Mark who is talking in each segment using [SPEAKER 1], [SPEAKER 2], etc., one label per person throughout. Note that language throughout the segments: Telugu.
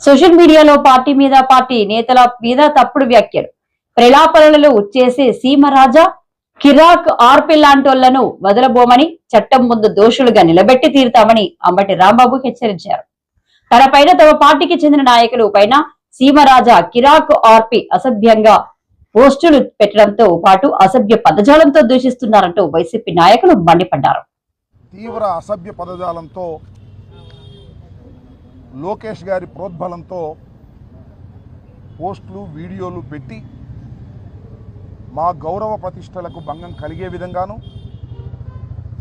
[SPEAKER 1] సోషల్ మీడియాలో పార్టీ నేతల మీద తప్పుడు వ్యాఖ్యలు ప్రలాపనలు చేసే సీమరాజా కిరాక్ ఆర్పి లాంటోళ్లను వదలబోమని చట్టం ముందు దోషులుగా నిలబెట్టి తీరుతామని అంబటి రాంబాబు హెచ్చరించారు. తనపైన తమ పార్టీకి చెందిన నాయకులు పైన సీమరాజా కిరాక్ ఆర్పి అసభ్యంగా పోస్టులు పెట్టడంతో పాటు అసభ్య పదజాలంతో దూషిస్తున్నారంటూ వైసీపీ నాయకులు మండిపడ్డారు.
[SPEAKER 2] తీవ్ర అసభ్య పదజాలంతో లోకేష్ గారి ప్రోద్బలంతో పోస్టులు వీడియోలు పెట్టి మా గౌరవ ప్రతిష్టలకు భంగం కలిగే విధంగాను,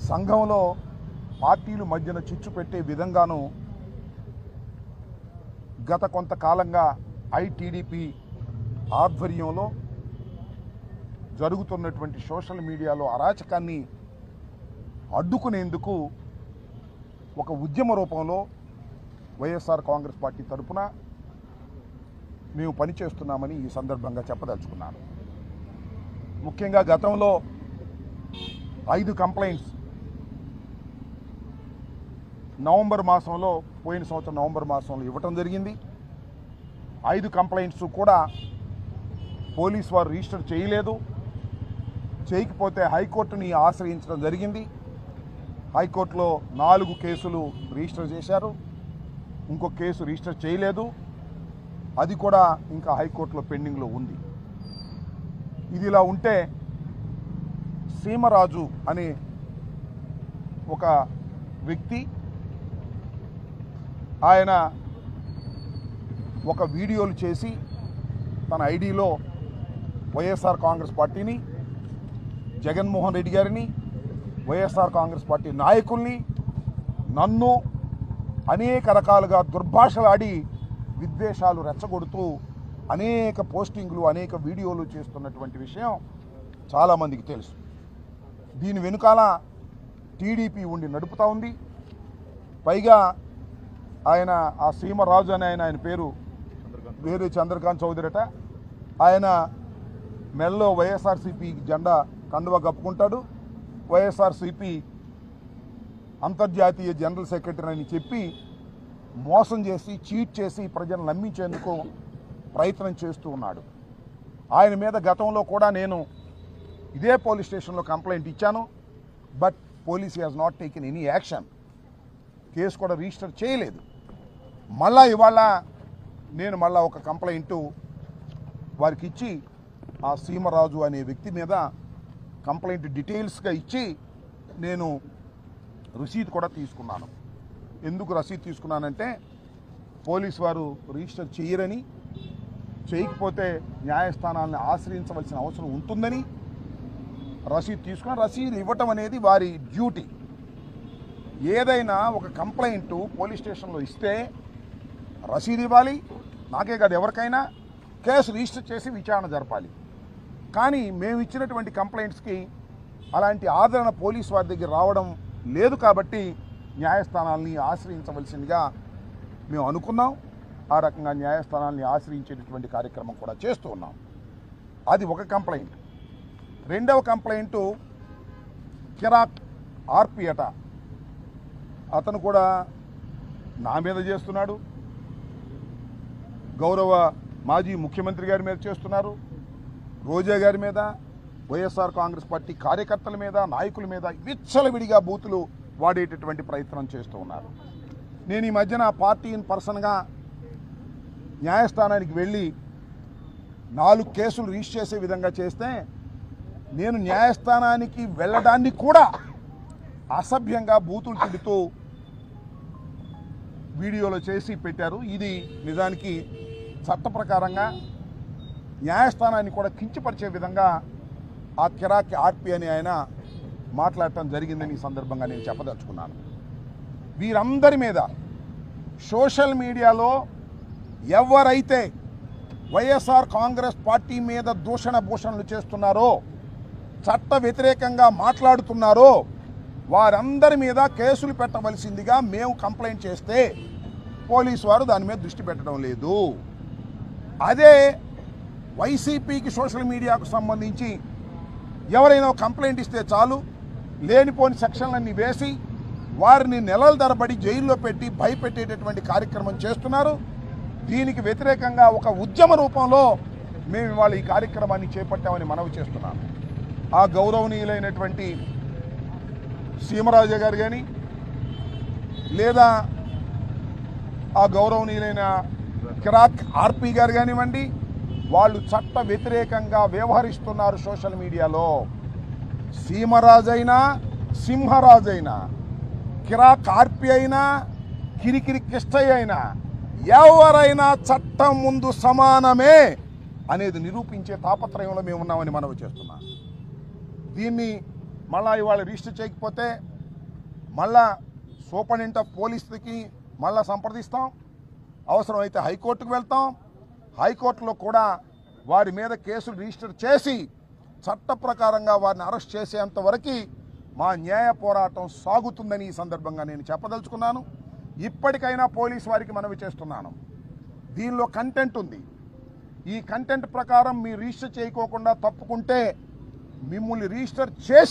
[SPEAKER 2] సంఘంలో పార్టీలు మధ్యన చిచ్చు పెట్టే విధంగాను గత కొంతకాలంగా ఐటీడీపీ ఆధ్వర్యంలో జరుగుతున్నటువంటి సోషల్ మీడియాలో అరాచకాన్ని అడ్డుకునేందుకు ఒక ఉద్యమ రూపంలో వైఎస్ఆర్ కాంగ్రెస్ పార్టీ తరఫున మేము పనిచేస్తున్నామని ఈ సందర్భంగా చెప్పదలుచుకున్నాను. ముఖ్యంగా గతంలో 5 కంప్లైంట్స్ పోయిన సంవత్సరం నవంబర్ మాసంలో ఇవ్వటం జరిగింది. 5 కంప్లైంట్స్ కూడా పోలీసు వారు రిజిస్టర్ చేయలేదు. చేయకపోతే హైకోర్టుని ఆశ్రయించడం జరిగింది. హైకోర్టులో 4 కేసులు రిజిస్టర్ చేశారు. ఇంకో కేసు రిజిస్టర్ చేయలేదు. అది కూడా ఇంకా హైకోర్టులో పెండింగ్లో ఉంది. ఇది ఇలా ఉంటే సీమరాజు అనే ఒక వ్యక్తి ఆయన ఒక వీడియోలు చేసి తన ఐడిలో వైఎస్ఆర్ కాంగ్రెస్ పార్టీని, జగన్మోహన్ రెడ్డి గారిని, వైఎస్ఆర్ కాంగ్రెస్ పార్టీ నాయకుల్ని, నన్ను అనేక రకాలుగా దుర్భాషలాడి విద్వేషాలు రెచ్చగొడుతూ అనేక పోస్టింగ్లు, అనేక వీడియోలు చేస్తున్నటువంటి విషయం చాలామందికి తెలుసు. దీని వెనుకాల టీడీపీ ఉండి నడుపుతూ ఉంది. పైగా ఆయన ఆ సీమరాజు అనే ఆయన పేరు వేరే చంద్రకాంత్ చౌదరిట. ఆయన మెల్లో వైఎస్ఆర్సీపీ జెండా కండువా కప్పుకుంటాడు. వైఎస్ఆర్సీపీ అంతర్జాతీయ జనరల్ సెక్రటరీ అని చెప్పి మోసం చేసి, చీట్ చేసి ప్రజలను నమ్మించేందుకు ప్రయత్నం చేస్తూ ఉన్నాడు. ఆయన మీద గతంలో కూడా నేను ఇదే పోలీస్ స్టేషన్లో కంప్లైంట్ ఇచ్చాను. But police has not taken any action. Case కూడా రిజిస్టర్ చేయలేదు. మళ్ళా ఇవాళ నేను ఒక కంప్లైంట్ వారికి ఇచ్చి ఆ సీమరాజు అనే వ్యక్తి మీద కంప్లైంట్ డీటెయిల్స్గా ఇచ్చి నేను రసీదు కూడా తీసుకున్నాను. ఎందుకు రసీదు తీసుకున్నానంటే పోలీసు వారు రిజిస్టర్ చేయరని, చేయకపోతే న్యాయస్థానాలను ఆశ్రయించవలసిన అవసరం ఉంటుందని రసీదు తీసుకుని, రసీదు ఇవ్వటం అనేది వారి డ్యూటీ. ఏదైనా ఒక కంప్లైంట్ పోలీస్ స్టేషన్లో ఇస్తే రసీదు ఇవ్వాలి, నాకే కాదు ఎవరికైనా, కేసు రిజిస్టర్ చేసి విచారణ జరపాలి. కానీ మేము ఇచ్చినటువంటి కంప్లైంట్స్కి అలాంటి ఆదరణ పోలీసు వారి దగ్గర రావడం లేదు. కాబట్టి న్యాయస్థానాల్ని ఆశ్రయించవలసిందిగా మేము అనుకున్నాం. ఆ రకంగా న్యాయస్థానాల్ని ఆశ్రయించేటటువంటి కార్యక్రమం కూడా చేస్తూ ఉన్నాం. అది ఒక కంప్లైంట్. రెండవ కంప్లైంటు కిరాక్ ఆర్పి అట. అతను కూడా నా మీద చేస్తున్నాడు, గౌరవ మాజీ ముఖ్యమంత్రి గారి మీద చేస్తున్నారు, రోజా గారి మీద, వైఎస్ఆర్ కాంగ్రెస్ పార్టీ కార్యకర్తల మీద, నాయకుల మీద విచ్చలవిడిగా బూతులు వాడేటటువంటి ప్రయత్నం చేస్తూ ఉన్నారు. నేను ఈ మధ్యన పార్టీ ఇన్ పర్సన్గా న్యాయస్థానానికి వెళ్ళి 4 కేసులు రిజిస్టర్ చేసే విధంగా చేస్తే నేను న్యాయస్థానానికి వెళ్ళడాన్ని కూడా అసభ్యంగా బూతులు తిడుతూ వీడియోలో చేసి పెట్టారు. ఇది నిజానికి చట్ట ప్రకారంగా న్యాయస్థానాన్ని కూడా కించపరిచే విధంగా ఆ కిరాక్ ఆర్పి అని ఆయన మాట్లాడటం జరిగిందని ఈ సందర్భంగా నేను చెప్పదలుచుకున్నాను. వీరందరి మీద సోషల్ మీడియాలో ఎవరైతే వైఎస్ఆర్ కాంగ్రెస్ పార్టీ మీద దూషణ భూషణలు చేస్తున్నారో, చట్ట వ్యతిరేకంగా మాట్లాడుతున్నారో వారందరి మీద కేసులు పెట్టవలసిందిగా మేము కంప్లైంట్ చేస్తే పోలీసు వారు దాని మీద దృష్టి పెట్టడం లేదు. అదే వైసీపీకి సోషల్ మీడియాకు సంబంధించి ఎవరైనా కంప్లైంట్ ఇస్తే చాలు, లేనిపోని సెక్షన్లన్నీ వేసి వారిని నెలల తరబడి జైల్లో పెట్టి భయపెట్టేటటువంటి కార్యక్రమం చేస్తున్నారు. దీనికి వ్యతిరేకంగా ఒక ఉద్యమ రూపంలో మేము ఇవాళ ఈ కార్యక్రమాన్ని చేపట్టామని మనవి చేస్తున్నాను. ఆ గౌరవనీయులైనటువంటి సీమరాజు గారు కానీ లేదా ఆ గౌరవనీయులైన కిరాక్ ఆర్పి గారు కానివ్వండి, వాళ్ళు చట్ట వ్యతిరేకంగా వ్యవహరిస్తున్నారు సోషల్ మీడియాలో. సీమరాజైనా సింహరాజైనా కిరాక్ ఆర్పి అయినా కిరికిరి కిష్టయ్య అయినా ఎవరైనా చట్టం ముందు సమానమే అనేది నిరూపించే తాపత్రయంలో మేము ఉన్నామని మనవి చేస్తున్నాం. దీన్ని మళ్ళా ఇవాళ రిజిస్టర్ చేయకపోతే మళ్ళా సూపరింటెండెంట్ ఆఫ్ పోలీస్కి మళ్ళా సంప్రదిస్తాం. అవసరమైతే హైకోర్టుకు వెళ్తాం. హైకోర్టులో కూడా వారి మీద కేసులు రిజిస్టర్ చేసి చట్ట ప్రకారంగా వారిని అరెస్ట్ చేసేంత వరకు మా న్యాయ పోరాటం సాగుతుందని ఈ సందర్భంగా నేను చెప్పదలుచుకున్నాను. ఇప్పటికైనా పోలీసు వారికి మనవి చేస్తున్నాను, దీనిలో కంటెంట్ ఉంది. ఈ కంటెంట్ ప్రకారం మీరు రిజిస్టర్ చేయకోకుండా తప్పుకుంటే మిమ్మల్ని రిజిస్టర్ చేసే